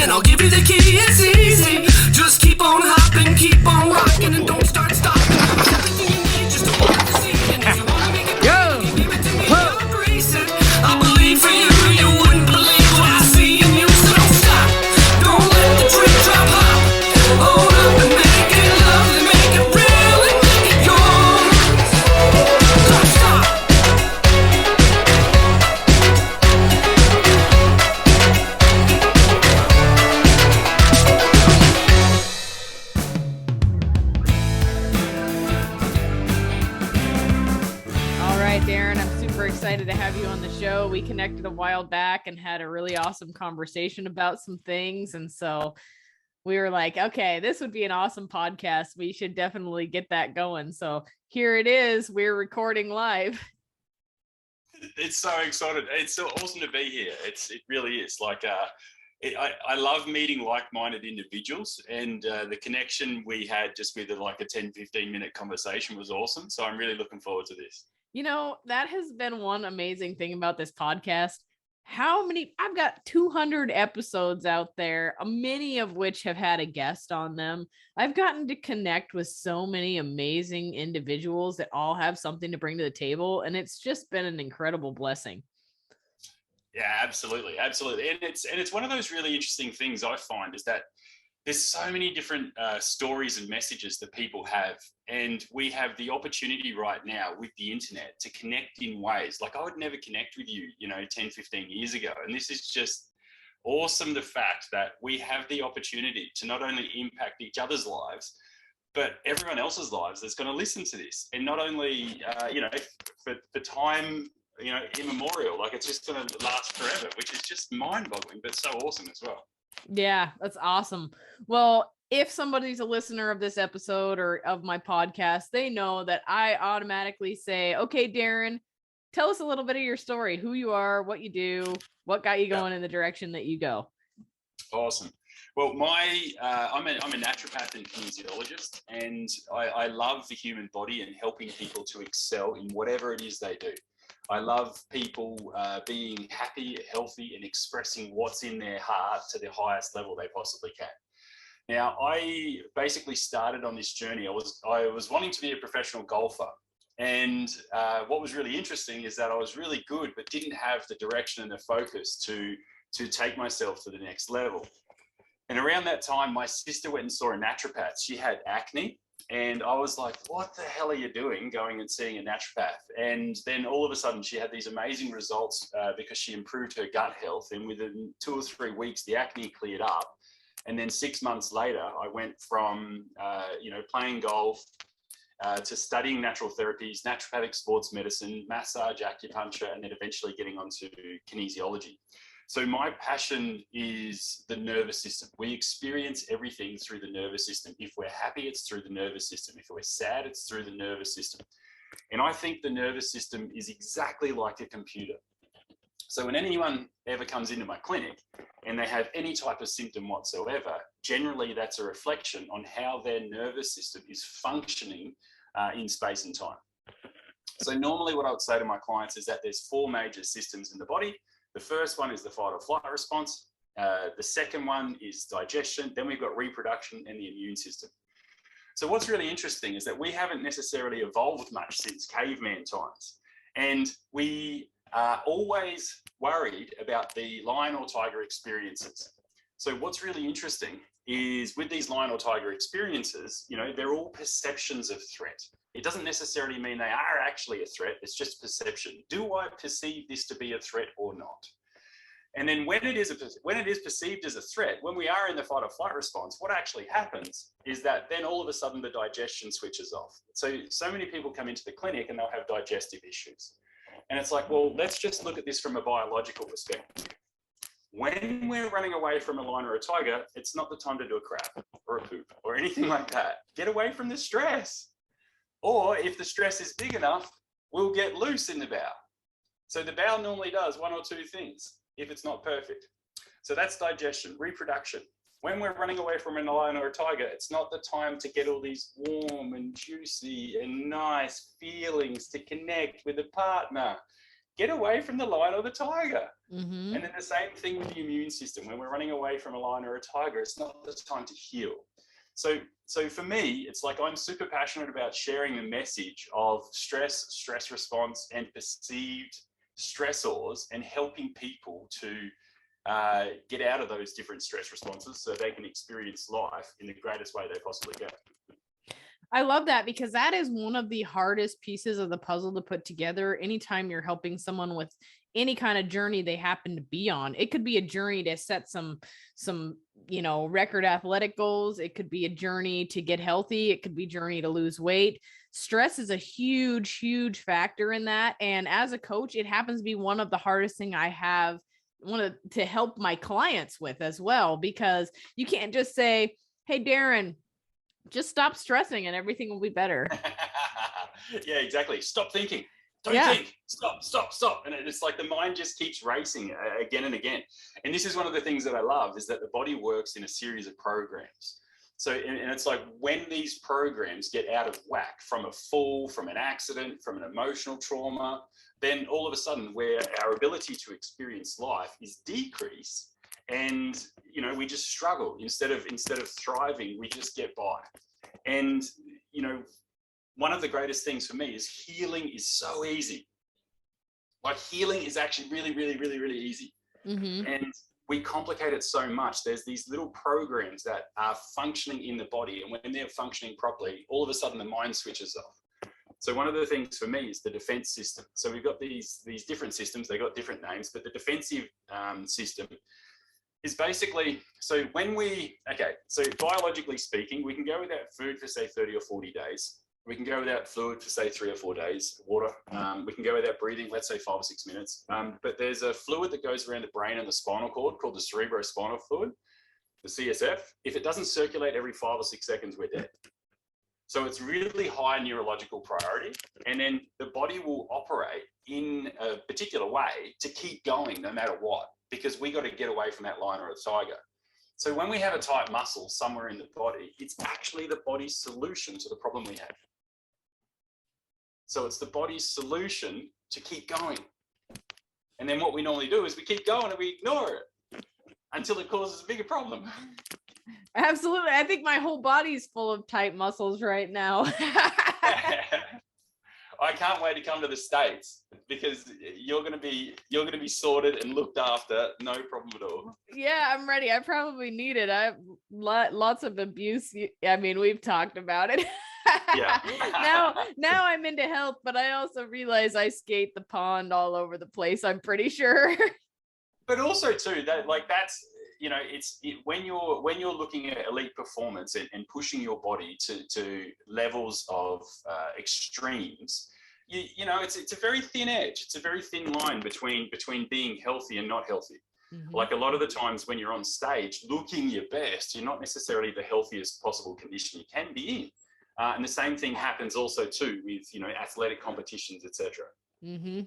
and I'll give you the key. It's easy. Just keep on hopping, keep on rocking, and don't start stopping. It's everything you need just to walk the scene. And if you wanna make it better, you give it to me, I'll grease it. I believe for you, you wouldn't believe what I see in you. So don't stop, don't let the dream drop hop. Hold up and make it lovely, make it real, and make it yours. Don't stop. Darren, I'm super excited to have you on the show. We connected a while back and had a really awesome conversation about some things. And so we were like, okay, this would be an awesome podcast. We should definitely get that going. So here it is. We're recording live. It's so excited. It's so awesome to be here. It really is. Like, I love meeting like-minded individuals, and the connection we had just with like a 10, 15-minute conversation was awesome. So I'm really looking forward to this. You know, that has been one amazing thing about this podcast. I've got 200 episodes out there, many of which have had a guest on them. I've gotten to connect with so many amazing individuals that all have something to bring to the table. And it's just been an incredible blessing. Yeah, absolutely. Absolutely. And it's one of those really interesting things I find is that there's so many different stories and messages that people have. And we have the opportunity right now with the internet to connect in ways like I would never connect with you, 10, 15 years ago. And this is just awesome. The fact that we have the opportunity to not only impact each other's lives, but everyone else's lives that's going to listen to this. And not only, for time, immemorial, like it's just going to last forever, which is just mind-boggling, but so awesome as well. Yeah, that's awesome. Well, if somebody's a listener of this episode or of my podcast, they know that I automatically say, okay, Darren, tell us a little bit of your story, who you are, what you do, what got you going in the direction that you go. Awesome. Well, I'm a naturopath and kinesiologist, and I love the human body and helping people to excel in whatever it is they do. I love people being happy, healthy, and expressing what's in their heart to the highest level they possibly can. Now, I basically started on this journey. I was wanting to be a professional golfer. And what was really interesting is that I was really good, but didn't have the direction and the focus to take myself to the next level. And around that time, my sister went and saw a naturopath. She had acne. And I was like, what the hell are you doing going and seeing a naturopath? And then all of a sudden she had these amazing results because she improved her gut health. And within 2 or 3 weeks, the acne cleared up. And then 6 months later, I went from, playing golf to studying natural therapies, naturopathic sports medicine, massage, acupuncture, and then eventually getting onto kinesiology. So my passion is the nervous system. We experience everything through the nervous system. If we're happy, it's through the nervous system. If we're sad, it's through the nervous system. And I think the nervous system is exactly like a computer. So when anyone ever comes into my clinic and they have any type of symptom whatsoever, generally that's a reflection on how their nervous system is functioning in space and time. So normally what I would say to my clients is that there's 4 major systems in the body. The first one is the fight or flight response. The second one is digestion. Then we've got reproduction and the immune system. So what's really interesting is that we haven't necessarily evolved much since caveman times. And we are always worried about the lion or tiger experiences. So what's really interesting is with these lion or tiger experiences, they're all perceptions of threat. It doesn't necessarily mean they are actually a threat. It's just perception. Do I perceive this to be a threat or not? And then when it is perceived as a threat, when we are in the fight or flight response, what actually happens is that then all of a sudden the digestion switches off. So many people come into the clinic and they'll have digestive issues. And it's like, well, let's just look at this from a biological perspective. When we're running away from a lion or a tiger, it's not the time to do a crap or a poop or anything like that. Get away from the stress. Or if the stress is big enough, we'll get loose in the bowel. So the bowel normally does 1 or 2 things if it's not perfect. So that's digestion, reproduction. When we're running away from a lion or a tiger, it's not the time to get all these warm and juicy and nice feelings to connect with a partner. get away from the lion or the tiger. Mm-hmm. And then the same thing with the immune system. When we're running away from a lion or a tiger, it's not the time to heal. So for me, it's like I'm super passionate about sharing the message of stress response, and perceived stressors, and helping people to get out of those different stress responses so they can experience life in the greatest way they possibly can. I love that, because that is one of the hardest pieces of the puzzle to put together. Anytime you're helping someone with any kind of journey they happen to be on, it could be a journey to set some, record athletic goals. It could be a journey to get healthy. It could be a journey to lose weight. Stress is a huge, huge factor in that. And as a coach, it happens to be one of the hardest thing I have wanted to help my clients with as well, because you can't just say, hey, Darren, just stop stressing and everything will be better. Yeah, exactly. Stop thinking. Don't think. Stop. And it's like the mind just keeps racing again and again. And this is one of the things that I love, is that the body works in a series of programs. So, and it's like when these programs get out of whack from a fall, from an accident, from an emotional trauma, then all of a sudden where our ability to experience life is decreased, and we just struggle instead of thriving, we just get by. And one of the greatest things for me is healing is so easy. Like healing is actually really, really, really, really easy. Mm-hmm. And we complicate it so much. There's these little programs that are functioning in the body, and when they're functioning properly, all of a sudden the mind switches off. So one of the things for me is the defense system. So we've got these different systems. They got different names, but the defensive system is basically, so biologically speaking, we can go without food for say 30 or 40 days. We can go without fluid for say 3 or 4 days, water. We can go without breathing, let's say 5 or 6 minutes. But there's a fluid that goes around the brain and the spinal cord called the cerebrospinal fluid, the CSF. If it doesn't circulate every 5 or 6 seconds, we're dead. So it's really high neurological priority. And then the body will operate in a particular way to keep going no matter what, because we got to get away from that lion or a tiger. So when we have a tight muscle somewhere in the body, it's actually the body's solution to the problem we have. So it's the body's solution to keep going. And then what we normally do is we keep going and we ignore it until it causes a bigger problem. Absolutely. I think my whole body's full of tight muscles right now. I can't wait to come to the States, because you're going to be sorted and looked after, no problem at all. Yeah, I'm ready. I probably need it. I have lots of abuse. I mean, we've talked about it. Yeah. now I'm into health, but I also realize I skate the pond all over the place, I'm pretty sure. But also too, that's when you're looking at elite performance and pushing your body to levels of extremes, it's a very thin edge. It's a very thin line between being healthy and not healthy. Mm-hmm. Like a lot of the times when you're on stage looking your best, you're not necessarily the healthiest possible condition you can be in. And the same thing happens also too with, athletic competitions, etc. Mm-hmm.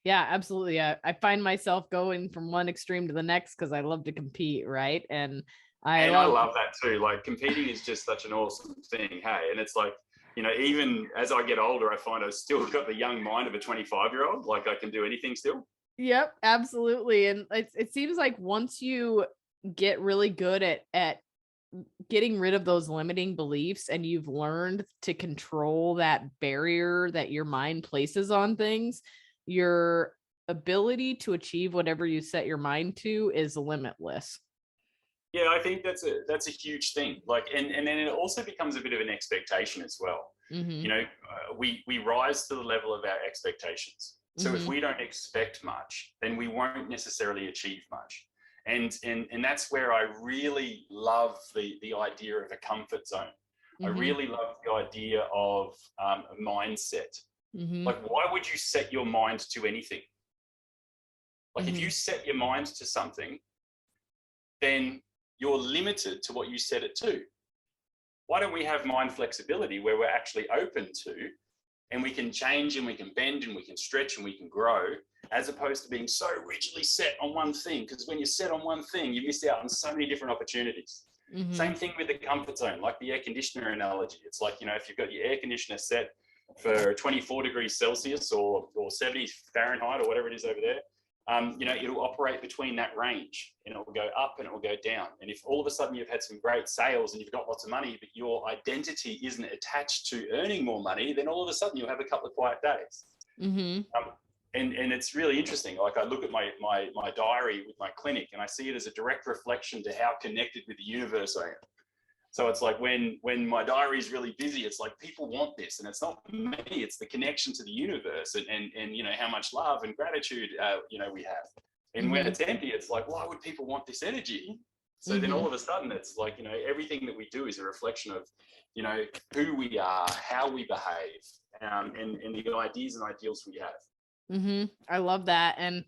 Yeah, absolutely. I find myself going from one extreme to the next because I love to compete, right? And I love that too. Like competing is just such an awesome thing, hey? And it's like, even as I get older, I find I've still got the young mind of a 25-year-old. Like I can do anything still. Yep, absolutely. And it seems like once you get really good at getting rid of those limiting beliefs and you've learned to control that barrier that your mind places on things, your ability to achieve whatever you set your mind to is limitless. Yeah, I think that's a huge thing. Like, and then it also becomes a bit of an expectation as well. Mm-hmm. We rise to the level of our expectations. So if we don't expect much, then we won't necessarily achieve much. And that's where I really love the idea of a comfort zone. Mm-hmm. I really love the idea of a mindset. Mm-hmm. Like, why would you set your mind to anything? Like, if you set your mind to something, then you're limited to what you set it to. Why don't we have mind flexibility where we're actually open to, and we can change and we can bend and we can stretch and we can grow, as opposed to being so rigidly set on one thing? Because when you're set on one thing, you miss out on so many different opportunities. Mm-hmm. Same thing with the comfort zone, like the air conditioner analogy. It's like, if you've got your air conditioner set for 24 degrees Celsius or 70 Fahrenheit or whatever it is over there, it'll operate between that range, and it will go up and it will go down. And if all of a sudden you've had some great sales and you've got lots of money, but your identity isn't attached to earning more money, then all of a sudden you'll have a couple of quiet days. Mm-hmm. And it's really interesting. Like, I look at my diary with my clinic, and I see it as a direct reflection to how connected with the universe I am. So it's like when my diary is really busy, it's like people want this, and it's not me, it's the connection to the universe, and how much love and gratitude we have. And when it's empty, it's like, why would people want this energy? So then all of a sudden it's like, everything that we do is a reflection of, who we are, how we behave, and the ideas and ideals we have. I love that. And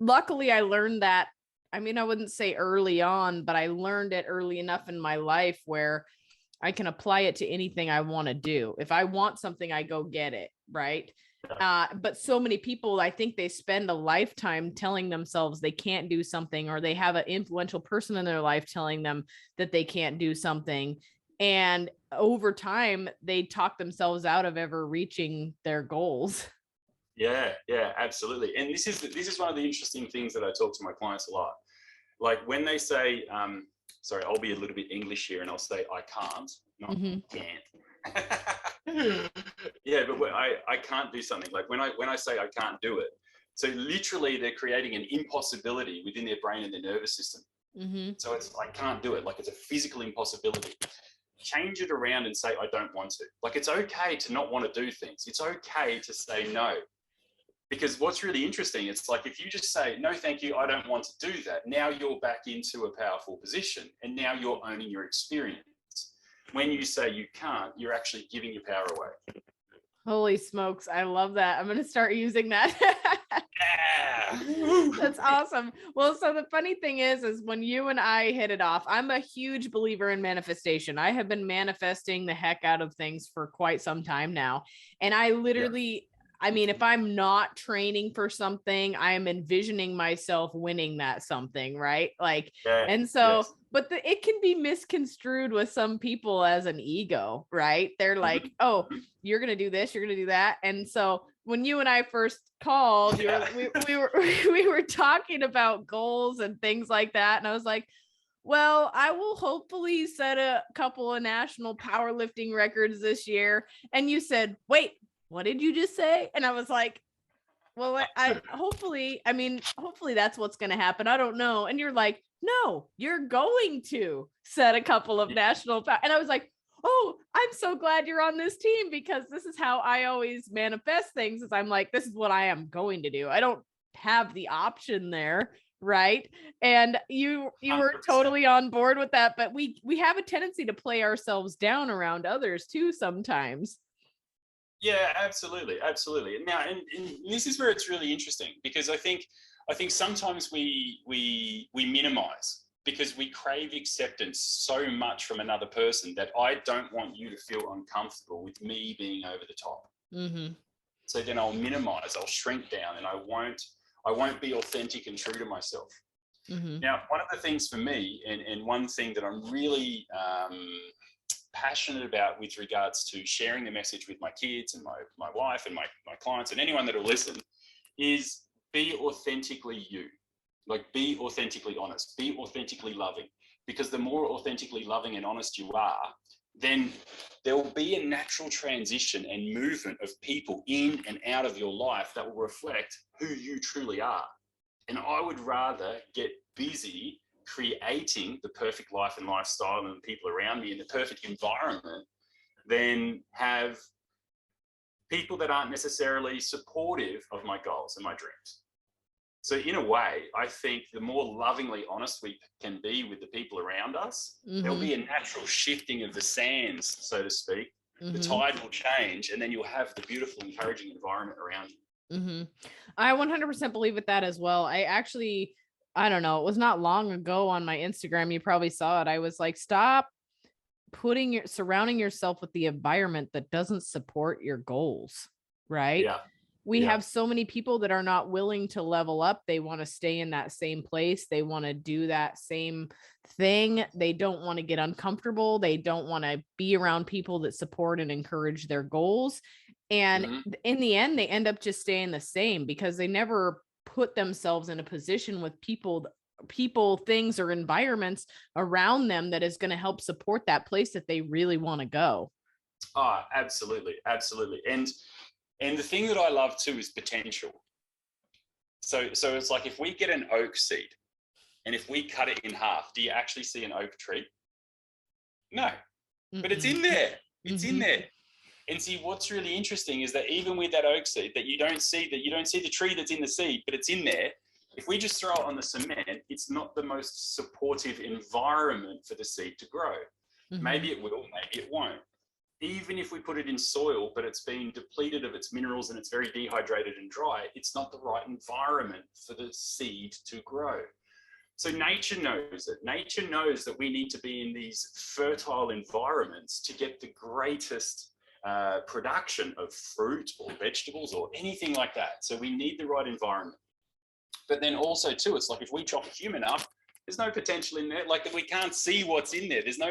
luckily I learned that. I mean, I wouldn't say early on, but I learned it early enough in my life where I can apply it to anything I want to do. If I want something, I go get it. Right. But so many people, I think they spend a lifetime telling themselves they can't do something, or they have an influential person in their life telling them that they can't do something. And over time, they talk themselves out of ever reaching their goals. Yeah, absolutely. And this is one of the interesting things that I talk to my clients a lot. Like, when they say, sorry, I'll be a little bit English here, and I'll say I can't, not can't. Yeah, but I can't do something. Like, when I say I can't do it, so literally they're creating an impossibility within their brain and their nervous system. So it's, I can't do it. Like, it's a physical impossibility. Change it around and say, I don't want to. Like, it's okay to not want to do things. It's okay to say no. Because what's really interesting, it's like, if you just say, no, thank you, I don't want to do that, now you're back into a powerful position, and now you're owning your experience. When you say you can't, you're actually giving your power away. Holy smokes. I love that. I'm going to start using that. Yeah. That's awesome. Well, so the funny thing is when you and I hit it off, I'm a huge believer in manifestation. I have been manifesting the heck out of things for quite some time now. And I literally, I mean, if I'm not training for something, I am envisioning myself winning that something, right? Like, and so, but it can be misconstrued with some people as an ego, right? They're like, oh, you're going to do this, you're going to do that. And so when you and I first called, we were talking about goals and things like that. And I was like, well, I will hopefully set a couple of national powerlifting records this year. And you said, wait, what did you just say? And I was like, well, hopefully that's what's going to happen. I don't know. And you're like, no, you're going to set a couple of national. And I was like, oh, I'm so glad you're on this team, because this is how I always manifest things. Is I'm like, this is what I am going to do. I don't have the option there. Right. And you were totally on board with that. But we have a tendency to play ourselves down around others too sometimes. Yeah, absolutely. Now, and this is where it's really interesting, because I think sometimes we minimize, because we crave acceptance so much from another person that I don't want you to feel uncomfortable with me being over the top. So then I'll minimize, I'll shrink down, and I won't be authentic and true to myself. Now, one of the things for me, and one thing that I'm really passionate about with regards to sharing the message with my kids and my wife and my clients and anyone that will listen, is be authentically you. Like, be authentically honest, be authentically loving, because the more authentically loving and honest you are, then there will be a natural transition and movement of people in and out of your life that will reflect who you truly are. And I would rather get busy creating the perfect life and lifestyle and the people around me in the perfect environment than have people that aren't necessarily supportive of my goals and my dreams. So in a way, I think the more lovingly honest we can be with the people around us, there'll be a natural shifting of the sands, so to speak. The tide will change, and then you'll have the beautiful, encouraging environment around you. I 100% believe with that as well. I don't know, it was not long ago on my Instagram, you probably saw it. I was like, stop surrounding yourself with the environment that doesn't support your goals. Right. we have so many people that are not willing to level up. They want to stay in that same place. They want to do that same thing. They don't want to get uncomfortable. They don't want to be around people that support and encourage their goals. And in the end, they end up just staying the same because they never put themselves in a position with people, things, or environments around them that is going to help support that place that they really want to go. Oh, absolutely. Absolutely. And the thing that I love too is potential. So it's like if we get an oak seed and if we cut it in half, do you actually see an oak tree? No, but it's in there. It's in there. And see, what's really interesting is that even with that oak seed that you don't see the tree that's in the seed, but it's in there. If we just throw it on the cement, it's not the most supportive environment for the seed to grow. Maybe it will, maybe it won't. Even if we put it in soil, but it's been depleted of its minerals and it's very dehydrated and dry, it's not the right environment for the seed to grow. So nature knows it. Nature knows that we need to be in these fertile environments to get the greatest production of fruit or vegetables or anything like that. So we need the right environment. But then also too, it's like if we chop a human up, there's no potential in there. Like we can't see what's in there. There's no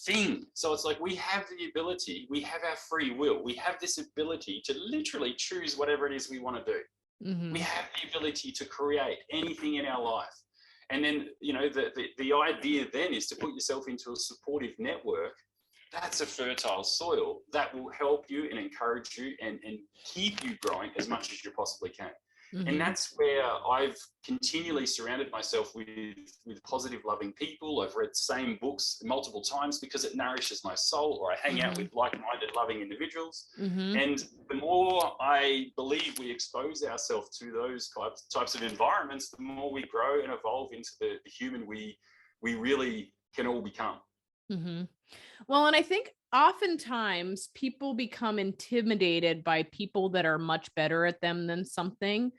thing. So it's like we have the ability, we have our free will. We have this ability to literally choose whatever it is we want to do. We have the ability to create anything in our life. And then, you know, the idea then is to put yourself into a supportive network. That's a fertile soil that will help you and encourage you and keep you growing as much as you possibly can. And that's where I've continually surrounded myself with positive, loving people. I've read the same books multiple times because it nourishes my soul, or I hang out with like-minded, loving individuals. And the more I believe we expose ourselves to those types of environments, the more we grow and evolve into the human we really can all become. Well, and I think oftentimes people become intimidated by people that are much better at them than something.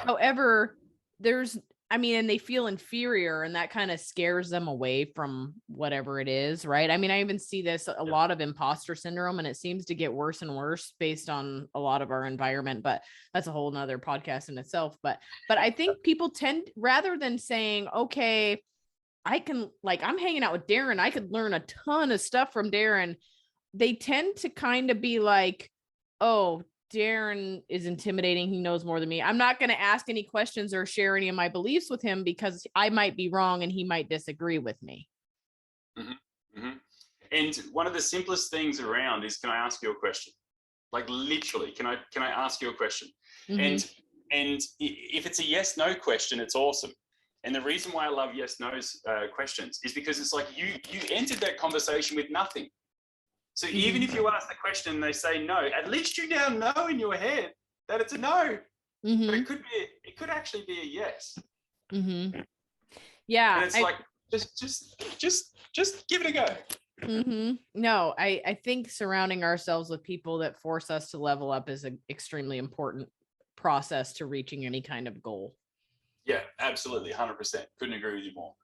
However, and they feel inferior, and that kind of scares them away from whatever it is, right? I mean, I even see this a lot of imposter syndrome, and it seems to get worse and worse based on a lot of our environment, but that's a whole nother podcast in itself. But I think people tend, rather than saying, okay, I'm hanging out with Darren, I could learn a ton of stuff from Darren, they tend to kind of be like, oh, Darren is intimidating. He knows more than me. I'm not going to ask any questions or share any of my beliefs with him because I might be wrong and he might disagree with me. And one of the simplest things around is, can I ask you a question? Like literally, can I ask you a question? And if it's a yes, no question, it's awesome. And the reason why I love yes, no's questions is because it's like you entered that conversation with nothing. So even if you ask the question and they say no, at least you now know in your head that it's a no. But it could actually be a yes. Yeah. And it's like just give it a go. No, I think surrounding ourselves with people that force us to level up is an extremely important process to reaching any kind of goal. Yeah, absolutely. 100%. Couldn't agree with you more.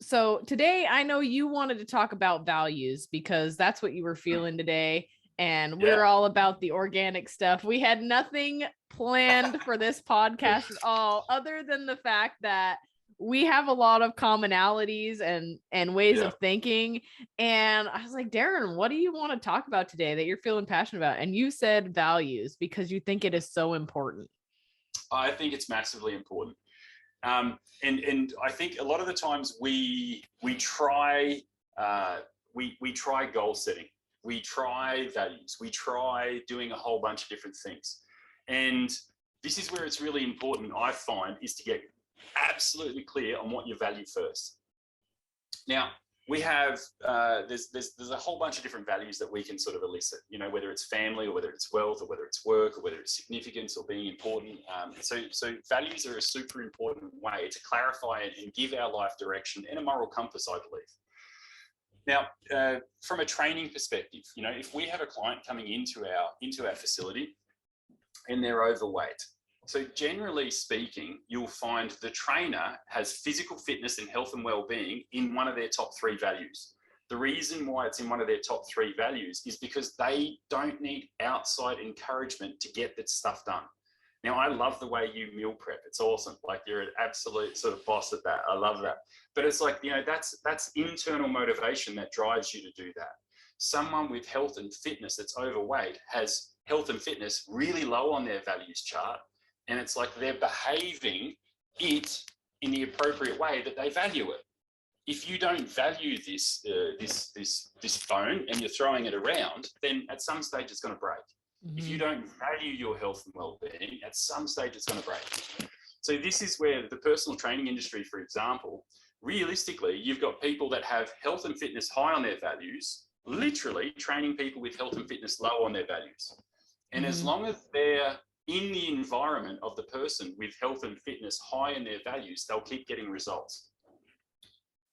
So today I know you wanted to talk about values because that's what you were feeling today. And we're all about the organic stuff. We had nothing planned for this podcast at all, other than the fact that we have a lot of commonalities and ways of thinking. And I was like, Darren, what do you want to talk about today that you're feeling passionate about? And you said values because you think it is so important. I think it's massively important. And I think a lot of the times we try goal setting, we try values, we try doing a whole bunch of different things. And this is where it's really important, I find, is to get absolutely clear on what you value first. Now, we have, there's a whole bunch of different values that we can sort of elicit, you know, whether it's family or whether it's wealth or whether it's work or whether it's significance or being important. So values are a super important way to clarify and give our life direction and a moral compass, I believe. Now, from a training perspective, you know, if we have a client coming into our facility and they're overweight, so generally speaking, you'll find the trainer has physical fitness and health and well-being in one of their top 3 values. the reason why it's in one of their top 3 values is because they don't need outside encouragement to get that stuff done. Now, I love the way you meal prep. It's awesome. Like, you're an absolute sort of boss at that. I love that. But it's like, you know, that's internal motivation that drives you to do that. Someone with health and fitness that's overweight has health and fitness really low on their values chart. And it's like they're behaving it in the appropriate way that they value it. If you don't value this phone and you're throwing it around, then at some stage it's going to break. If you don't value your health and well-being, at some stage it's going to break. So this is where the personal training industry, for example, realistically, you've got people that have health and fitness high on their values, literally training people with health and fitness low on their values. And as long as they're in the environment of the person with health and fitness high in their values, they'll keep getting results.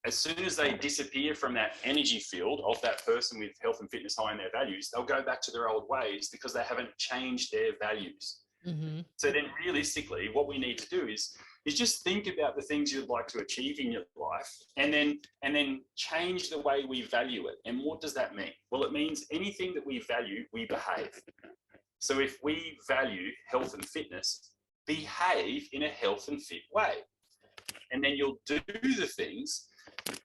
As soon as they disappear from that energy field of that person with health and fitness high in their values, they'll go back to their old ways because they haven't changed their values. So then realistically, what we need to do is just think about the things you'd like to achieve in your life and then change the way we value it. And what does that mean? Well, it means anything that we value, we behave. So if we value health and fitness, behave in a health and fit way. And then you'll do the things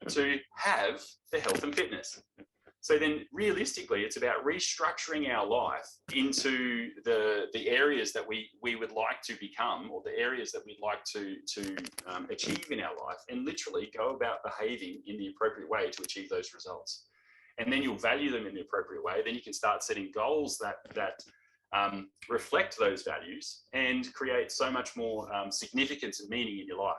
to have the health and fitness. So then realistically, it's about restructuring our life into the areas that we would like to become, or the areas that we'd like to achieve in our life, and literally go about behaving in the appropriate way to achieve those results. And then you'll value them in the appropriate way. Then you can start setting goals that reflect those values and create so much more significance and meaning in your life.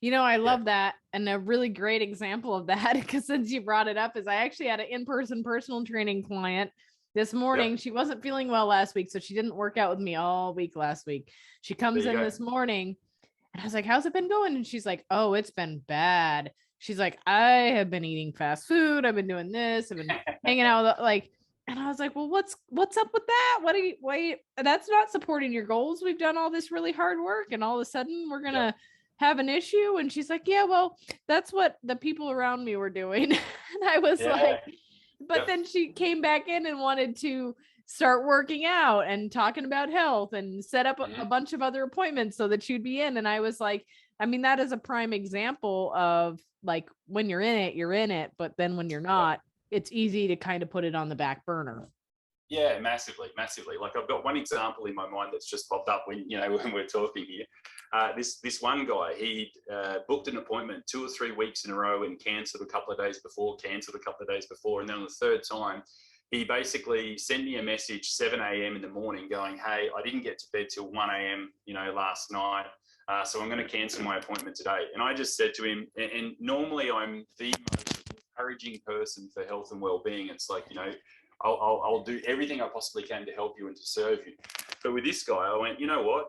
You know, I love that. And a really great example of that, because since you brought it up, is I actually had an in-person personal training client this morning. She wasn't feeling well last week, so she didn't work out with me all week last week. She comes in this morning and I was like, how's it been going? And she's like, oh, it's been bad. She's like, I have been eating fast food. I've been doing this. I've been hanging out with, like, and I was like, well, what's up with that? What are you, wait, that's not supporting your goals. We've done all this really hard work and all of a sudden we're going to have an issue. And she's like, yeah, well, that's what the people around me were doing. And I was like, but then she came back in and wanted to start working out and talking about health and set up a bunch of other appointments so that she'd be in. And I was like, I mean, that is a prime example of, like, when you're in it, you're in it. But then when you're not, it's easy to kind of put it on the back burner. Yeah, massively. Like, I've got one example in my mind that's just popped up when we're talking here. This one guy, he booked an appointment 2 or 3 weeks in a row and cancelled a couple of days before, and then on the third time, he basically sent me a message 7 a.m. in the morning going, hey, I didn't get to bed till 1 a.m. last night. So I'm going to cancel my appointment today. And I just said to him, and normally I'm the most encouraging person for health and well-being. It's like, I'll do everything I possibly can to help you and to serve you. But with this guy, I went, you know what?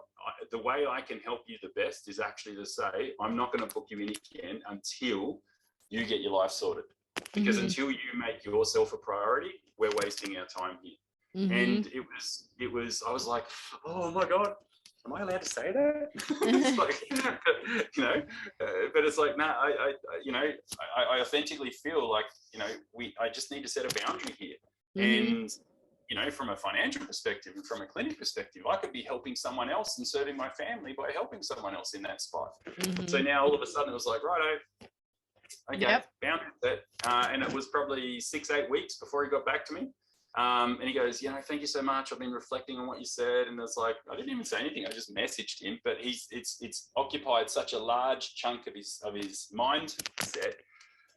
The way I can help you the best is actually to say, I'm not going to book you in again until you get your life sorted. Because until you make yourself a priority, we're wasting our time here. And it was, I was like, oh my God, am I allowed to say that? It's like, but it's like, no, I authentically feel like, I just need to set a boundary here. And, from a financial perspective and from a clinic perspective, I could be helping someone else and serving my family by helping someone else in that spot. So now all of a sudden it was like, righto, okay, boundary set. And it was probably 6-8 weeks before he got back to me. And he goes, thank you so much. I've been reflecting on what you said. And it's like, I didn't even say anything. I just messaged him, but it's occupied such a large chunk of his mindset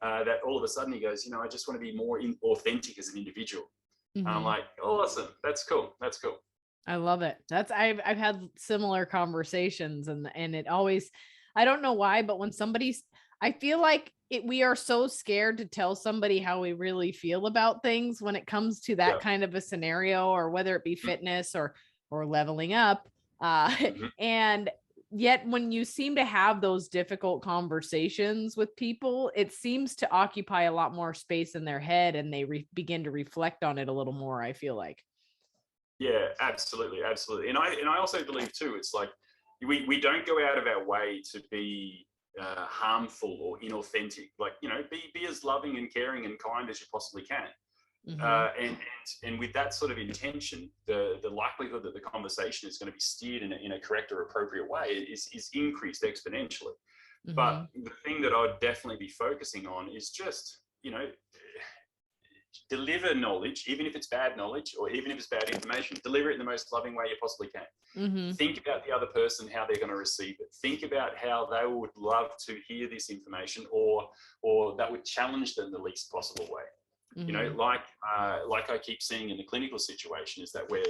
that all of a sudden he goes, I just want to be more authentic as an individual. I'm like, awesome. That's cool. I love it. I've had similar conversations and it always, I don't know why, but when I feel like we are so scared to tell somebody how we really feel about things when it comes to that kind of a scenario, or whether it be fitness or leveling up. And yet when you seem to have those difficult conversations with people, it seems to occupy a lot more space in their head and they begin to reflect on it a little more, I feel like. Yeah, absolutely. And I also believe too, it's like, we don't go out of our way to be harmful or inauthentic. Like, be as loving and caring and kind as you possibly can. And with that sort of intention, the likelihood that the conversation is going to be steered in a correct or appropriate way is increased exponentially. But the thing that I'd definitely be focusing on is just, deliver knowledge, even if it's bad knowledge or even if it's bad information, deliver it in the most loving way you possibly can. Think about the other person, how they're going to receive it. Think about how they would love to hear this information or that would challenge them the least possible way. Like I keep seeing in the clinical situation, is that we're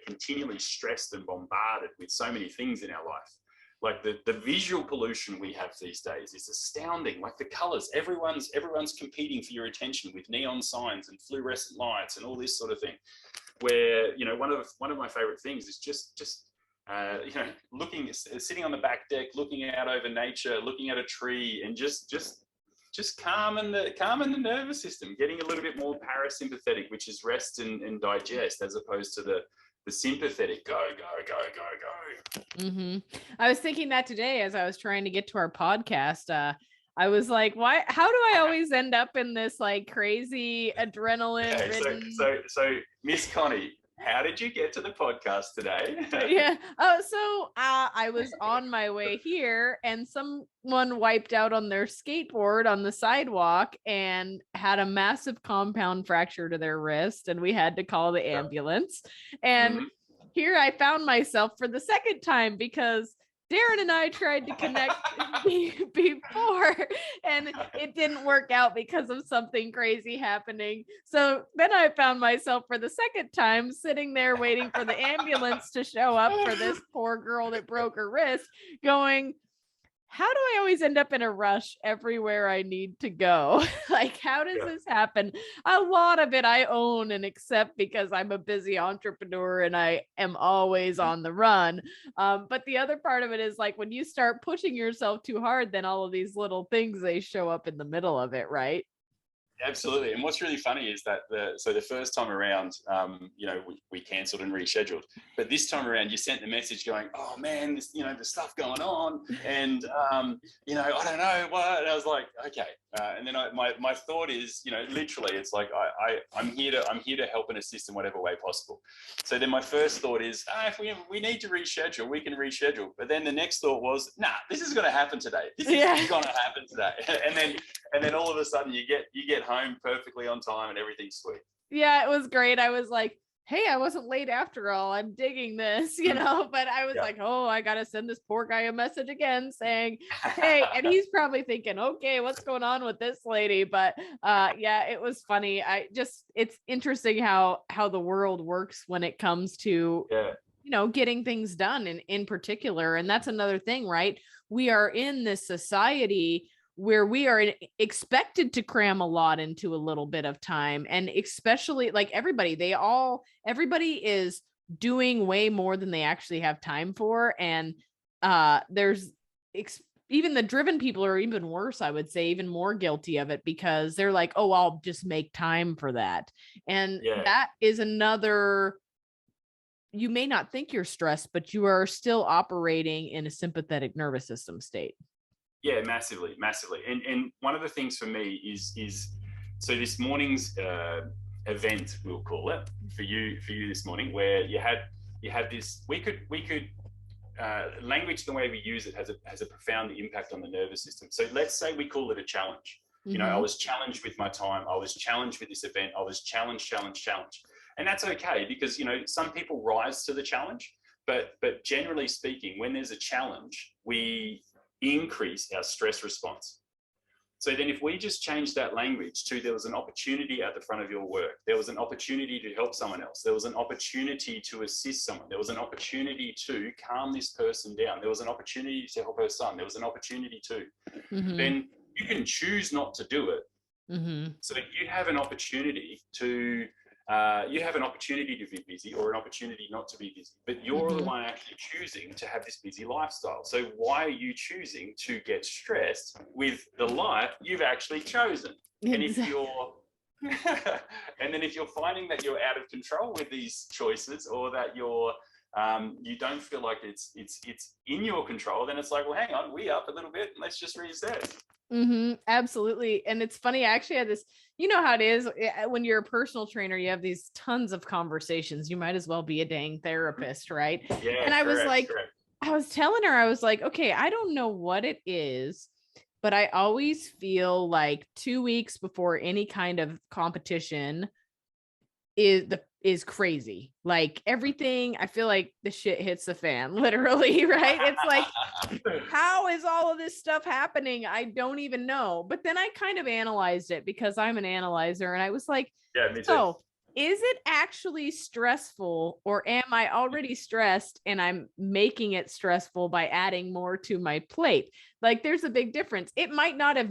continually stressed and bombarded with so many things in our life. Like the visual pollution we have these days is astounding. Like the colors, everyone's competing for your attention with neon signs and fluorescent lights and all this sort of thing. Where one of my favorite things is just sitting on the back deck, looking out over nature, looking at a tree, and just calming the nervous system, getting a little bit more parasympathetic, which is rest and digest, as opposed to the sympathetic go. I was thinking that today as I was trying to get to our podcast. I was like, why? How do I always end up in this like crazy adrenaline ridden? So Miss Connie, how did you get to the podcast today? Yeah. So I was on my way here and someone wiped out on their skateboard on the sidewalk and had a massive compound fracture to their wrist, and we had to call the ambulance. And here I found myself for the second time because Darren and I tried to connect before and it didn't work out because of something crazy happening. So then I found myself for the second time sitting there waiting for the ambulance to show up for this poor girl that broke her wrist, going, how do I always end up in a rush everywhere I need to go? Like, how does this happen? A lot of it I own and accept because I'm a busy entrepreneur and I am always on the run. But the other part of it is like when you start pushing yourself too hard, then all of these little things, they show up in the middle of it, right? Absolutely. And what's really funny is that the first time around, we cancelled and rescheduled. But this time around, you sent the message going, oh man, this, there's stuff going on. And, I don't know what. And I was like, okay. And then my thought is, literally, it's like, I'm here to help and assist in whatever way possible. So then my first thought is, if we need to reschedule, we can reschedule. But then the next thought was, nah, this is going to happen today. This is going to happen today. And then all of a sudden you get home perfectly on time and everything's sweet. Yeah, it was great. I was like, hey, I wasn't late after all. I'm digging this, but I was like, oh, I got to send this poor guy a message again saying, hey, and he's probably thinking, okay, what's going on with this lady? But it was funny. It's interesting how the world works when it comes to, getting things done in particular. And that's another thing, right? We are in this society where we are expected to cram a lot into a little bit of time. And especially like everybody is doing way more than they actually have time for. And there's even the driven people are even worse, I would say, even more guilty of it because they're like, oh, I'll just make time for that. And that is another, you may not think you're stressed, but you are still operating in a sympathetic nervous system state. Yeah, massively. And one of the things for me is so this morning's event, we'll call it, for you this morning, where you had this, we could language, the way we use it has a profound impact on the nervous system. So let's say we call it a challenge. I was challenged with my time. I was challenged with this event. I was challenged. And that's okay because, some people rise to the challenge, but generally speaking, when there's a challenge, we increase our stress response. So then if we just change that language to there was an opportunity at the front of your work, there was an opportunity to help someone else, there was an opportunity to assist someone, there was an opportunity to calm this person down, there was an opportunity to help her son, there was an opportunity to, then you can choose not to do it. So you have an opportunity to be busy or an opportunity not to be busy, but you're the one actually choosing to have this busy lifestyle. So why are you choosing to get stressed with the life you've actually chosen? And if you're finding that you're out of control with these choices, or that you're you don't feel like it's in your control, then it's like, well, hang on, we up a little bit, and let's just reset. Absolutely. And it's funny, I actually had this, you know how it is when you're a personal trainer, you have these tons of conversations. You might as well be a dang therapist, right? Yeah, and I was like, correct. I was telling her, I was like, okay, I don't know what it is, but I always feel like 2 weeks before any kind of competition is crazy. Like everything, I feel like the shit hits the fan, literally, right? It's like, how is all of this stuff happening? I don't even know. But then I kind of analyzed it because I'm an analyzer, and I was like, yeah, me too. so is it actually stressful, or am I already stressed and I'm making it stressful by adding more to my plate? Like there's a big difference. It might not have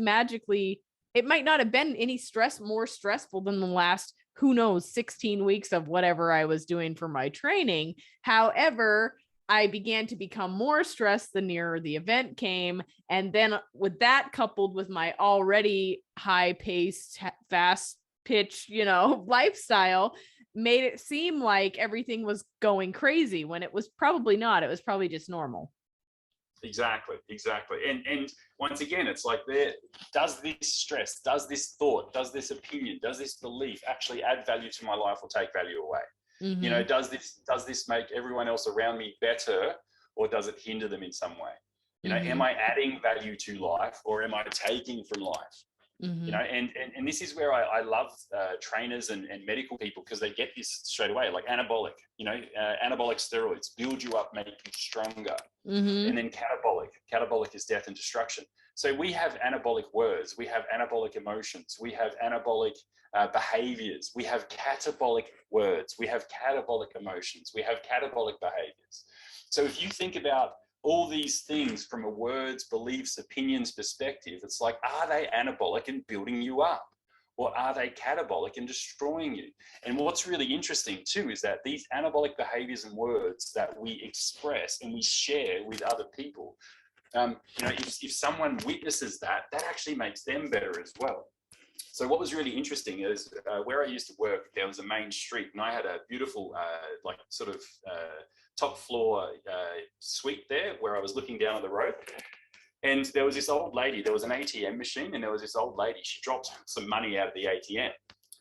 been any more stressful than the last, who knows, 16 weeks of whatever I was doing for my training. However, I began to become more stressed the nearer the event came. And then with that coupled with my already high paced, fast pitch, lifestyle, made it seem like everything was going crazy when it was probably not. It was probably just normal. Exactly. And once again, it's like, does this stress, does this thought, does this opinion, does this belief actually add value to my life or take value away? Does this make everyone else around me better, or does it hinder them in some way? Am I adding value to life, or am I taking from life? And this is where I love trainers and medical people, because they get this straight away, like anabolic, anabolic steroids build you up, make you stronger. And then catabolic is death and destruction. So we have anabolic words, we have anabolic emotions, we have anabolic behaviors, we have catabolic words, we have catabolic emotions, we have catabolic behaviors. So if you think about all these things from a words, beliefs, opinions perspective, it's like, are they anabolic and building you up, or are they catabolic and destroying you? And what's really interesting too is that these anabolic behaviors and words that we express and we share with other people, if someone witnesses that actually makes them better as well. So what was really interesting is where I used to work, there was a main street, and I had a beautiful, top floor suite there where I was looking down on the road. And there was this old lady, there was an ATM machine, and there was this old lady, she dropped some money out of the ATM.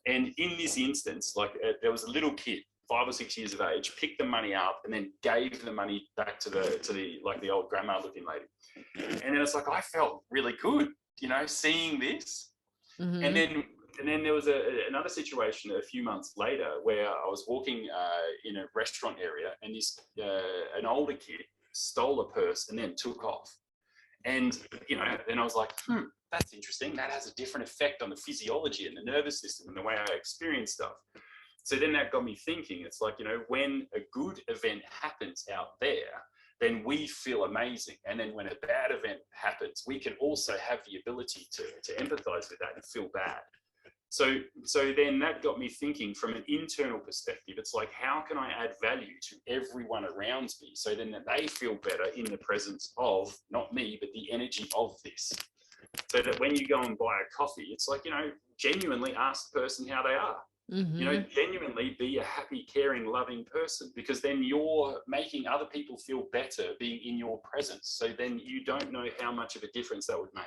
And in this instance, there was a little kid, 5 or 6 years of age, picked the money up and then gave the money back to the old grandma looking lady. And then it's like, I felt really good, seeing this. And then there was another situation a few months later where I was walking in a restaurant area, and this an older kid stole a purse and then took off. And then I was like, that's interesting. That has a different effect on the physiology and the nervous system and the way I experience stuff. So then that got me thinking. It's like, when a good event happens out there, then we feel amazing. And then when a bad event happens, we can also have the ability to empathize with that and feel bad. So then that got me thinking from an internal perspective. It's like, how can I add value to everyone around me, so then that they feel better in the presence of, not me, but the energy of this? So that when you go and buy a coffee, it's like, genuinely ask the person how they are. Genuinely be a happy, caring, loving person, because then you're making other people feel better being in your presence. So then you don't know how much of a difference that would make.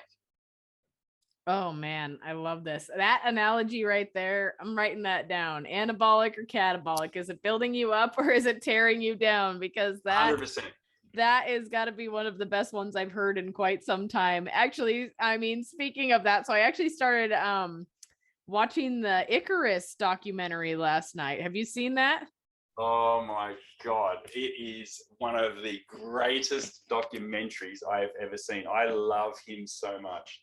Oh man, I love this. That analogy right there, I'm writing that down. Anabolic or catabolic? Is it building you up, or is it tearing you down? Because 100%. That is got to be one of the best ones I've heard in quite some time. Actually, I mean, speaking of that, so I actually started watching the Icarus documentary last night. Have you seen that? Oh my God. It is one of the greatest documentaries I have ever seen. I love him so much.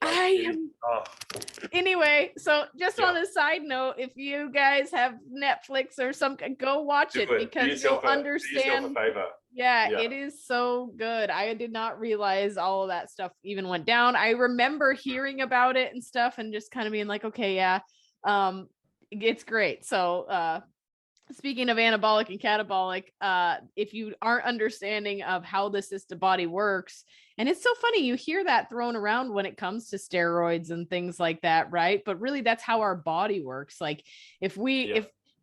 Anyway, so just on a side note, if you guys have Netflix or something, go watch it, because you'll understand. Yeah, it is so good. I did not realize all of that stuff even went down. I remember hearing about it and stuff and just kind of being like, okay, yeah, it's great. So, speaking of anabolic and catabolic, if you aren't understanding of how the system body works, and it's so funny, you hear that thrown around when it comes to steroids and things like that, right? But really, that's how our body works. Like if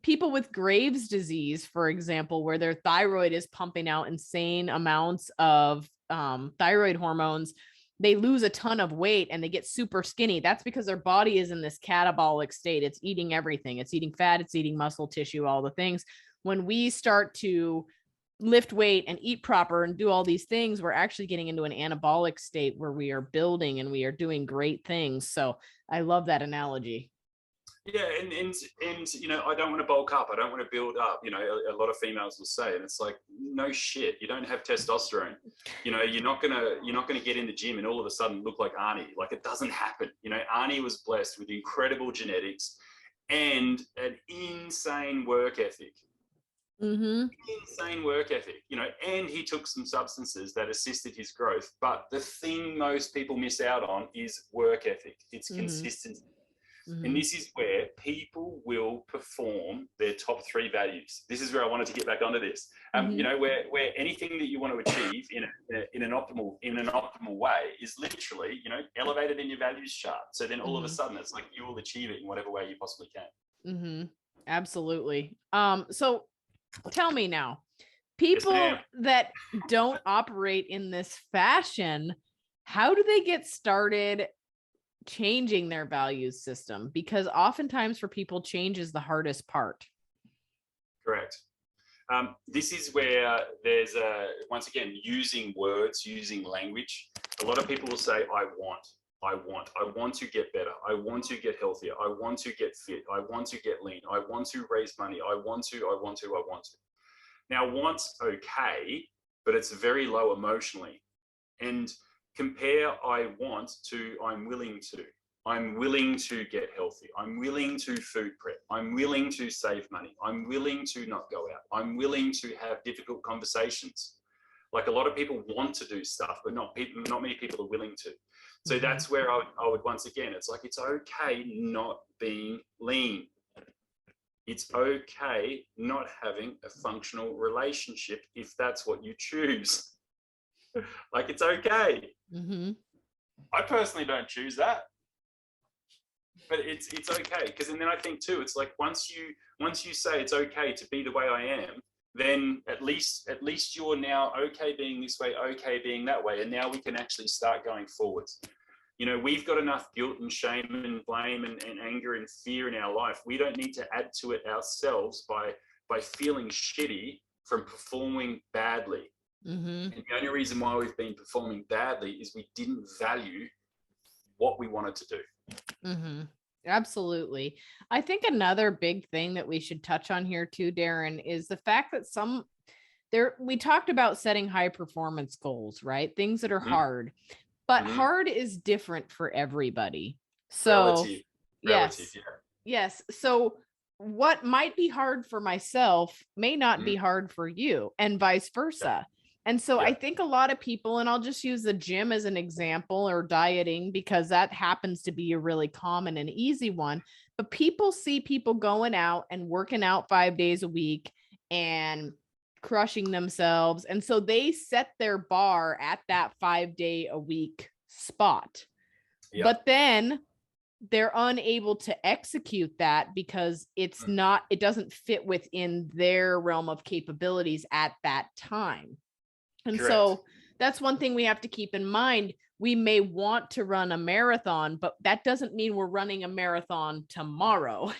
people with Graves' disease, for example, where their thyroid is pumping out insane amounts of thyroid hormones, they lose a ton of weight and they get super skinny. That's because their body is in this catabolic state. It's eating everything. It's eating fat, it's eating muscle tissue, all the things. When we start to lift weight and eat proper and do all these things, we're actually getting into an anabolic state where we are building and we are doing great things. So I love that analogy. Yeah, and you know, I don't want to bulk up. I don't want to build up. You know, a lot of females will say, and it's like, no shit. You don't have testosterone. You know, you're not gonna get in the gym and all of a sudden look like Arnie. Like, it doesn't happen. You know, Arnie was blessed with incredible genetics and an insane work ethic. Insane work ethic. You know, and he took some substances that assisted his growth. But the thing most people miss out on is work ethic. It's consistency. And this is where people will perform their top 3 values. This is where I wanted to get back onto this. You know, where anything that you want to achieve in an optimal way is literally, you know, elevated in your values chart. So then all of a sudden it's like you will achieve it in whatever way you possibly can. Absolutely. So tell me now, people that don't operate in this fashion, how do they get started changing their values system? Because oftentimes for people, change is the hardest part. Correct. This is where there's once again, using words, using language. A lot of people will say, I want to get better. I want to get healthier. I want to get fit. I want to get lean. I want to raise money. I want to. Now, want's okay, but it's very low emotionally. And compare I want to I'm willing to. I'm willing to get healthy. I'm willing to food prep. I'm willing to save money. I'm willing to not go out. I'm willing to have difficult conversations. Like, a lot of people want to do stuff, but not many people are willing to. So that's where I would once again, it's like, it's okay not being lean. It's okay not having a functional relationship if that's what you choose. Like, it's okay. I personally don't choose that, but it's okay, because then I think too, it's like, once you say it's okay to be the way I am, then at least you're now okay being this way, okay being that way, and now we can actually start going forwards. You know, we've got enough guilt and shame and blame and anger and fear in our life. We don't need to add to it ourselves by feeling shitty from performing badly. And the only reason why we've been performing badly is we didn't value what we wanted to do. Absolutely. I think another big thing that we should touch on here too, Darren, is the fact that we talked about setting high performance goals, right? Things that are hard, but hard is different for everybody. So Relative, yes. So what might be hard for myself may not be hard for you, and vice versa. And so I think a lot of people, and I'll just use the gym as an example, or dieting, because that happens to be a really common and easy one. But people see people going out and working out 5 days a week and crushing themselves. And so they set their bar at that 5 day a week spot. But then they're unable to execute that because it doesn't fit within their realm of capabilities at that time. And so that's one thing we have to keep in mind. We may want to run a marathon, but that doesn't mean we're running a marathon tomorrow.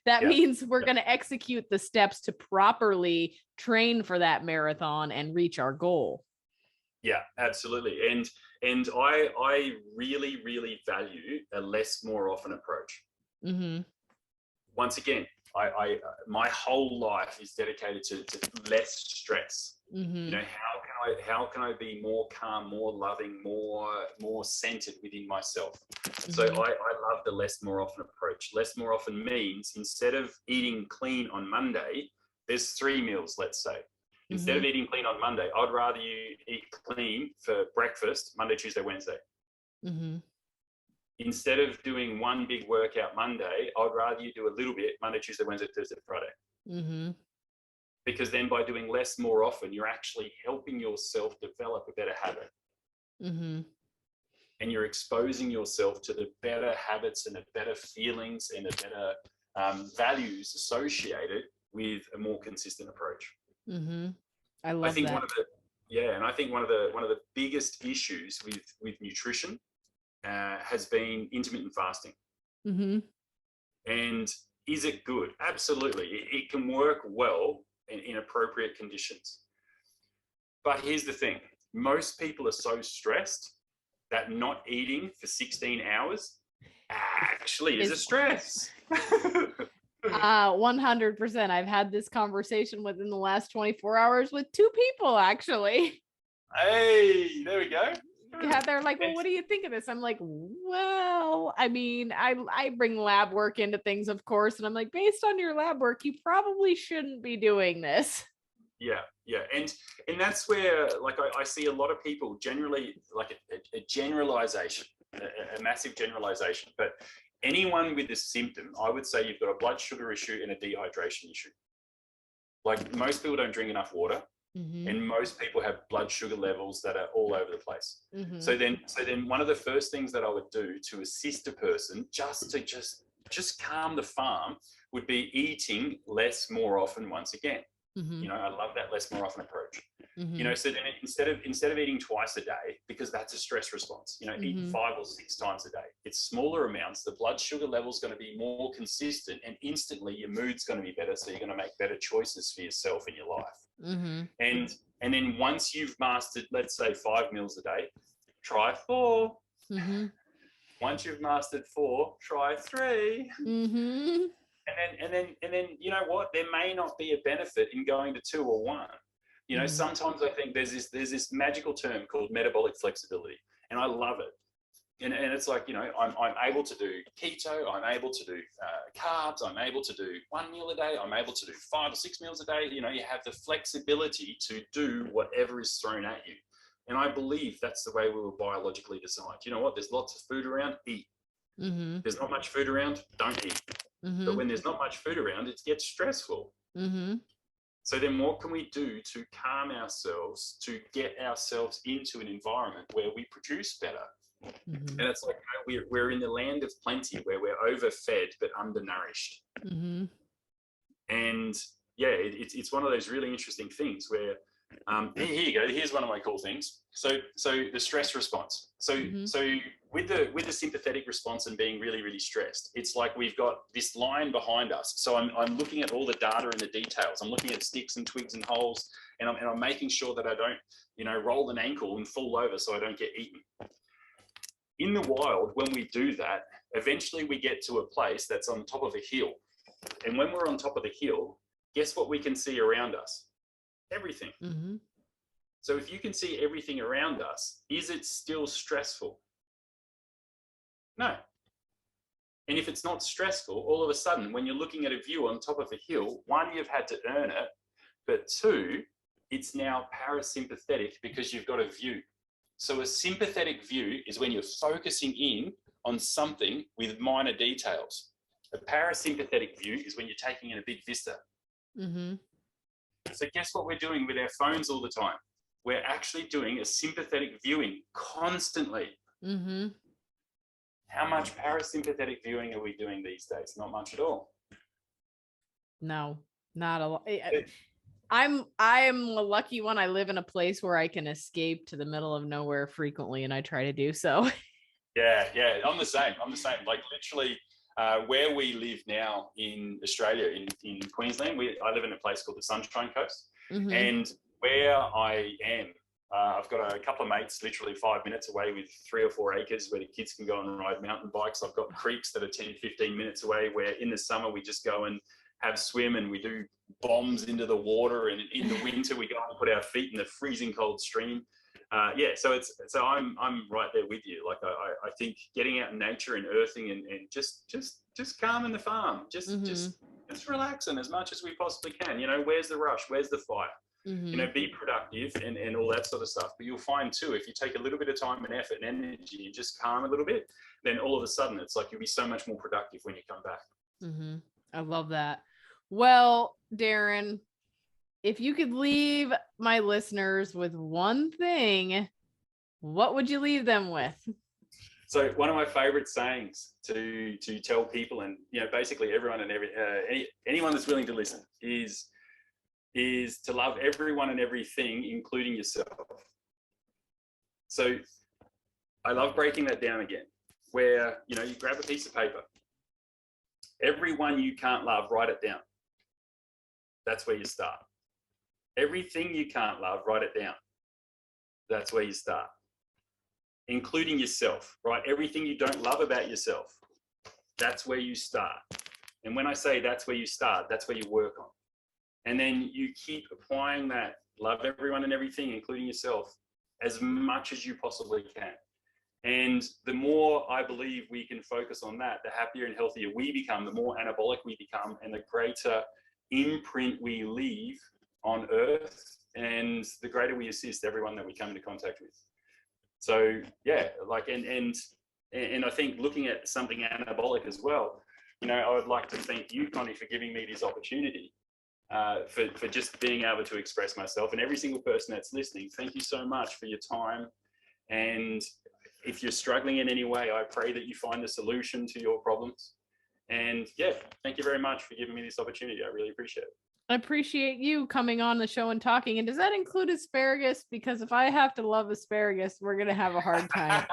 That means we're going to execute the steps to properly train for that marathon and reach our goal. Yeah, absolutely. And I really, really value a less, more often approach. Once again, my whole life is dedicated to less stress. You know, how can I be more calm, more loving, more centered within myself? So I love the less, more often approach. Less, more often means, instead of eating clean on Monday, there's 3 meals, let's say. Instead of eating clean on Monday, I'd rather you eat clean for breakfast Monday, Tuesday, Wednesday. Instead of doing one big workout Monday, I'd rather you do a little bit Monday, Tuesday, Wednesday, Thursday, Friday. Because then by doing less more often, you're actually helping yourself develop a better habit. And you're exposing yourself to the better habits and the better feelings and the better values associated with a more consistent approach. I love I think that. and I think one of the biggest issues with nutrition has been intermittent fasting. And is it good? Absolutely. It can work well in appropriate conditions. But here's the thing. Most people are so stressed that not eating for 16 hours actually is a stress. 100%. I've had this conversation within the last 24 hours with 2 people, actually. Hey, there we go. Yeah, they're like, well, what do you think of this? I'm like, well, I mean, I bring lab work into things, of course. And I'm like, based on your lab work, you probably shouldn't be doing this. Yeah. And that's where, like, I see a lot of people generally, like a generalization, a massive generalization. But anyone with a symptom, I would say you've got a blood sugar issue and a dehydration issue. Like, most people don't drink enough water. And most people have blood sugar levels that are all over the place. So then one of the first things that I would do to assist a person just calm the farm would be eating less more often once again. You know, I love that less more often approach. You know, so then instead of eating twice a day, because that's a stress response, you know, eat 5 or 6 times a day. It's smaller amounts. The blood sugar level is going to be more consistent, and instantly your mood's going to be better. So you're going to make better choices for yourself in your life. And then once you've mastered, let's say 5 meals a day, try 4. Once you've mastered 4, try 3. And then you know what? There may not be a benefit in going to 2 or 1. You know, sometimes I think there's this magical term called metabolic flexibility, and I love it. And it's like, you know, I'm able to do keto, I'm able to do carbs, I'm able to do 1 meal a day, I'm able to do 5 or 6 meals a day. You know, you have the flexibility to do whatever is thrown at you. And I believe that's the way we were biologically designed. You know what? There's lots of food around, eat. There's not much food around, don't eat. But when there's not much food around, it gets stressful. So then what can we do to calm ourselves, to get ourselves into an environment where we produce better? And it's like, you know, we're in the land of plenty where we're overfed but undernourished. And yeah, it's one of those really interesting things where here you go. Here's one of my cool things. So the stress response. So with the sympathetic response and being really, really stressed, it's like we've got this line behind us. So I'm looking at all the data and the details. I'm looking at sticks and twigs and holes, and I'm making sure that I don't, you know, roll an ankle and fall over so I don't get eaten. In the wild, when we do that, eventually we get to a place that's on top of a hill. And when we're on top of the hill, guess what we can see around us? Everything. So if you can see everything around us, is it still stressful? No. And if it's not stressful, all of a sudden, when you're looking at a view on top of a hill, 1, you've had to earn it, but 2, it's now parasympathetic because you've got a view. So a sympathetic view is when you're focusing in on something with minor details. A parasympathetic view is when you're taking in a big vista. So guess what we're doing with our phones all the time? We're actually doing a sympathetic viewing constantly. How much parasympathetic viewing are we doing these days? Not much at all. No, not a lot. I'm a lucky one. I live in a place where I can escape to the middle of nowhere frequently, and I try to do so. Yeah, I'm the same. Like, literally, where we live now in Australia, in Queensland, I live in a place called the Sunshine Coast. And where I am, I've got a couple of mates literally 5 minutes away with 3 or 4 acres where the kids can go and ride mountain bikes. I've got creeks that are 10, 15 minutes away where in the summer we just go and have swim, and we do bombs into the water, and in the winter we go and put our feet in the freezing cold stream. So I'm right there with you. Like, I think getting out in nature and earthing and just calming the farm, just relaxing as much as we possibly can. You know, where's the rush? Where's the fight? You know, be productive and all that sort of stuff. But you'll find too, if you take a little bit of time and effort and energy and just calm a little bit, then all of a sudden it's like you'll be so much more productive when you come back. I love that. Well, Darren, if you could leave my listeners with one thing, what would you leave them with? So one of my favorite sayings to tell people, and basically everyone and anyone that's willing to listen, is to love everyone and everything, including yourself. So I love breaking that down again, where you grab a piece of paper. Everyone you can't love, write it down. That's where you start. Everything you can't love, write it down. That's where you start. Including yourself, right? Everything you don't love about yourself, that's where you start. And when I say that's where you start, that's where you work on. And then you keep applying that love everyone and everything, including yourself, as much as you possibly can. And the more I believe we can focus on that, the happier and healthier we become, the more anabolic we become, and the greater imprint we leave on earth, and the greater we assist everyone that we come into contact with. So yeah, and I think looking at something anabolic as well, I would like to thank you, Connie, for giving me this opportunity, for just being able to express myself, and every single person that's listening. Thank you so much for your time. And if you're struggling in any way, I pray that you find a solution to your problems. And yeah, thank you very much for giving me this opportunity. I really appreciate it. I appreciate you coming on the show and talking. And does that include asparagus? Because if I have to love asparagus, we're going to have a hard time.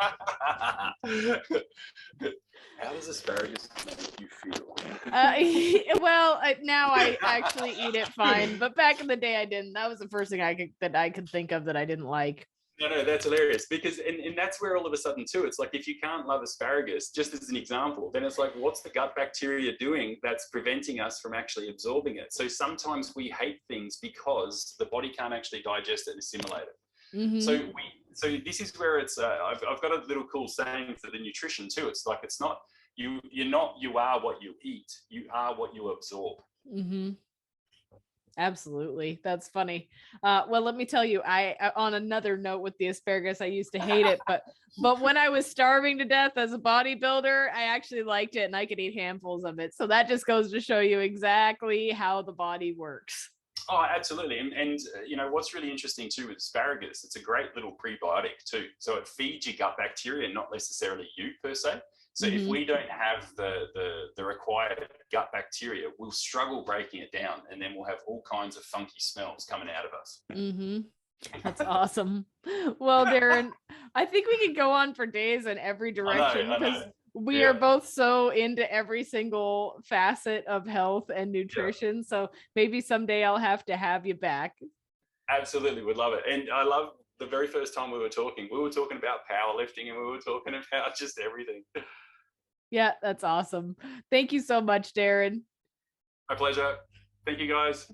How does asparagus make you feel? Now I actually eat it fine. But back in the day, I didn't. That was the first thing I could think of that I didn't like. No, that's hilarious, because and that's where all of a sudden too, it's like, if you can't love asparagus, just as an example, then it's like, what's the gut bacteria doing that's preventing us from actually absorbing it? So sometimes we hate things because the body can't actually digest it and assimilate it. Mm-hmm. So this is where it's I've got a little cool saying for the nutrition too. It's like, it's not you are what you eat, you are what you absorb. Mm-hmm. Absolutely. That's funny. Well, let me tell you, I on another note with the asparagus, I used to hate it, but when I was starving to death as a bodybuilder, I actually liked it and I could eat handfuls of it. So that just goes to show you exactly how the body works. Oh, absolutely. And what's really interesting too with asparagus, it's a great little prebiotic too. So it feeds your gut bacteria, not necessarily you per se. So if we don't have the required gut bacteria, we'll struggle breaking it down, and then we'll have all kinds of funky smells coming out of us. Mm-hmm. That's awesome. Well, Darren, I think we could go on for days in every direction, because we are both so into every single facet of health and nutrition. So maybe someday I'll have to have you back. Absolutely, would love it. And I love the very first time we were talking about powerlifting, and we were talking about just everything. Yeah, that's awesome. Thank you so much, Darren. My pleasure. Thank you, guys.